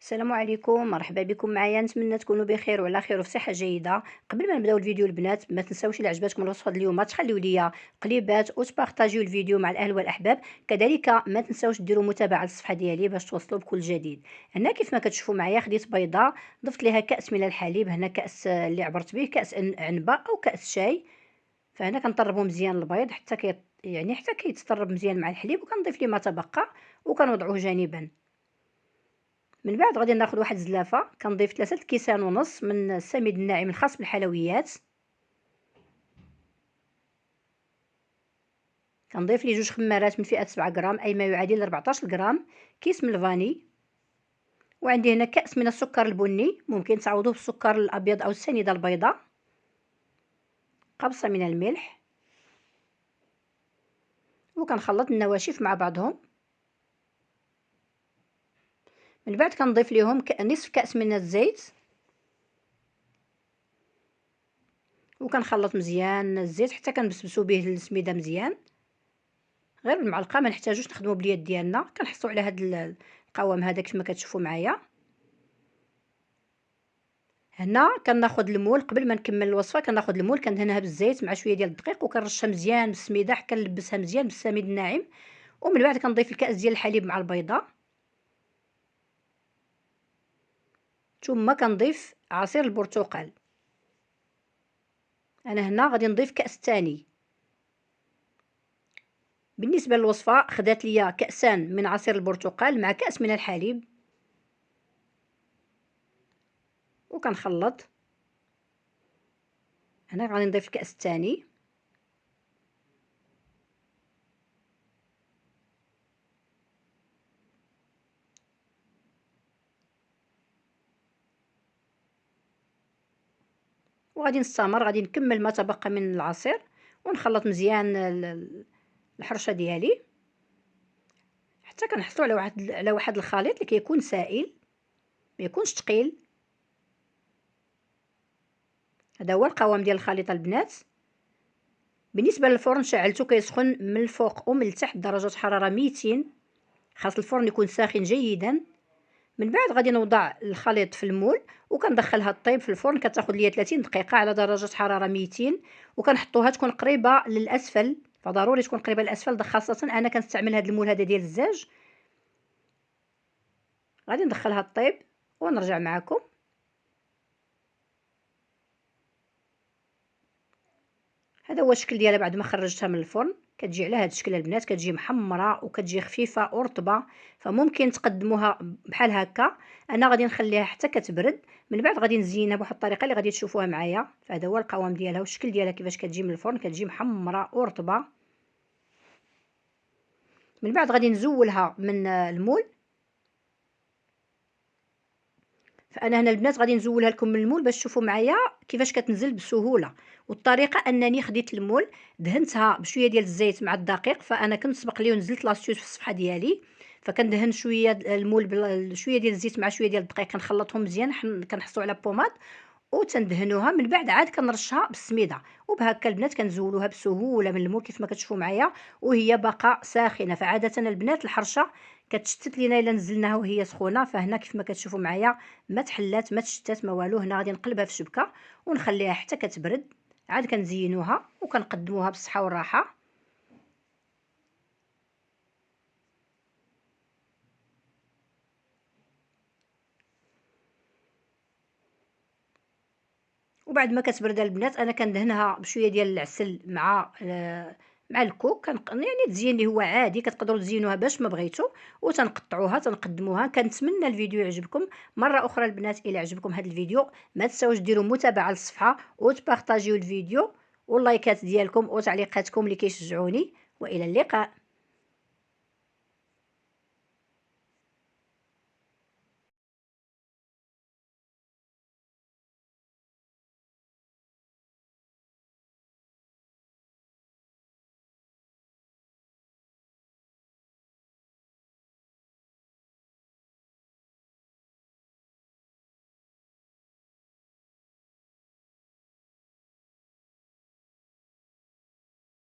السلام عليكم، مرحبا بكم معايا. نتمنى تكونوا بخير وعلى خير وفي صحه جيده. قبل ما نبداو الفيديو البنات، ما تنساوش الا عجبتكم الوصفه اليوم تخليو ليا قليبات وتبارطاجيو الفيديو مع الاهل والاحباب. كذلك ما تنساوش ديروا متابعه للصفحه ديالي باش توصلوا بكل جديد. هنا كيف ما كتشوفوا معايا خديت بيضه، ضفت ليها كاس من الحليب، هنا كاس اللي عبرت به كاس عنبه او كاس شاي. فهنا كنطربوا مزيان البيض حتى حتى كيتطرب مزيان مع الحليب، وكنضيف ليه ما تبقى وكنوضعوه جانبا. من بعد غادي ناخذ واحد الزلافه، كنضيف 3 كيسان ونص من السميد الناعم الخاص بالحلويات. كنضيف لي 2 خمارات من فئه 7 غرام، اي ما يعادل 14 غرام. كيس من الفاني، وعندي هنا كاس من السكر البني، ممكن تعوضوه بالسكر الابيض او السنيده البيضاء. قبصه من الملح، وكنخلط النواشف مع بعضهم. من بعد كنضيف ليهم نصف كاس من الزيت، وكنخلط مزيان الزيت حتى كنبسبسو به السميده مزيان. غير بالمعلقه، ما نحتاجوش نخدموا باليد ديالنا. كنحطوا على هذا القوام هذا كيف ما كتشوفوا معايا. هنا كناخذ المول، قبل ما نكمل الوصفه كناخذ المول كندهنها بالزيت مع شويه ديال الدقيق، وكنرشها مزيان بالسميده حتى كنلبسها مزيان بالسميد الناعم. ومن بعد كنضيف الكاس ديال الحليب مع البيضه، ثم كنضيف عصير البرتقال. انا هنا غادي نضيف كاس ثاني. بالنسبه للوصفه خدات ليا كاسان من عصير البرتقال مع كاس من الحليب، وكنخلط. هنا غادي نضيف الكاس الثاني، وغادي نستمر، غادي نكمل ما تبقى من العصير ونخلط مزيان الحرشه ديالي حتى كنحصلوا على واحد الخليط اللي كيكون سائل، ما يكونش ثقيل. هذا هو القوام ديال الخليط البنات. بالنسبه للفرن شعلته كيسخن من الفوق ومن التحت درجه حراره 200. خاص الفرن يكون ساخن جيدا. من بعد غادي نوضع الخليط في المول وكندخلها طيب في الفرن، كتاخذ ليا 30 دقيقه على درجه حراره 200. وكنحطوها تكون قريبه للاسفل، فضروري تكون قريبه للاسفل، خاصه انا كنستعمل هذا المول هذا ديال الزاج. غادي ندخلها طيب ونرجع معكم. هذا هو الشكل ديالها بعد ما خرجتها من الفرن. كتجي على هذا الشكل البنات، كتجي محمره وكتجي خفيفه ورطبه، فممكن تقدموها بحال هكا. انا غادي نخليها حتى كتبرد، من بعد غادي نزينها بواحد الطريقه اللي غادي تشوفوها معايا. فهذا هو القوام ديالها والشكل ديالها كيفاش كتجي من الفرن، كتجي محمره ورطبه. من بعد غادي نزولها من المول. فانا هنا البنات غادي نزولها لكم من المول باش تشوفوا معايا كيفاش كتنزل بسهوله. والطريقه انني خديت المول دهنتها بشويه ديال الزيت مع الدقيق، فانا كنت سبق لي ونزلت لاستيوس في الصفحه ديالي. فكندهن شويه المول بشويه ديال الزيت مع شويه ديال الدقيق، كنخلطهم مزيان، كنحصوا على بوماد وتندهنوها. من بعد عاد كنرشها بالسميده، وبهكا البنات كنزولوها بسهوله من المول كيف ما كتشوفوا معايا وهي باقا ساخنه. فعاده البنات الحرشه كتشتت لينا الا نزلناها وهي سخونه، فهنا كيف ما كتشوفوا معايا ما تحلات ما تشتات ما والو. هنا غادي نقلبها في الشبكه ونخليها حتى كتبرد، عاد كنزينوها وكنقدموها بالصحه والراحه. وبعد ما كتبرد البنات انا كندهنها بشويه ديال العسل مع الكوك. يعني تزيين اللي هو عادي، كتقدروا تزينوها باش ما بغيتو، وتنقطعوها تنقدموها. كنتمنى الفيديو يعجبكم. مره اخرى البنات الى عجبكم هذا الفيديو ما تنساوش ديروا متابعه للصفحه وتبارطاجيو الفيديو، واللايكات ديالكم وتعليقاتكم اللي كيشجعوني. والى اللقاء.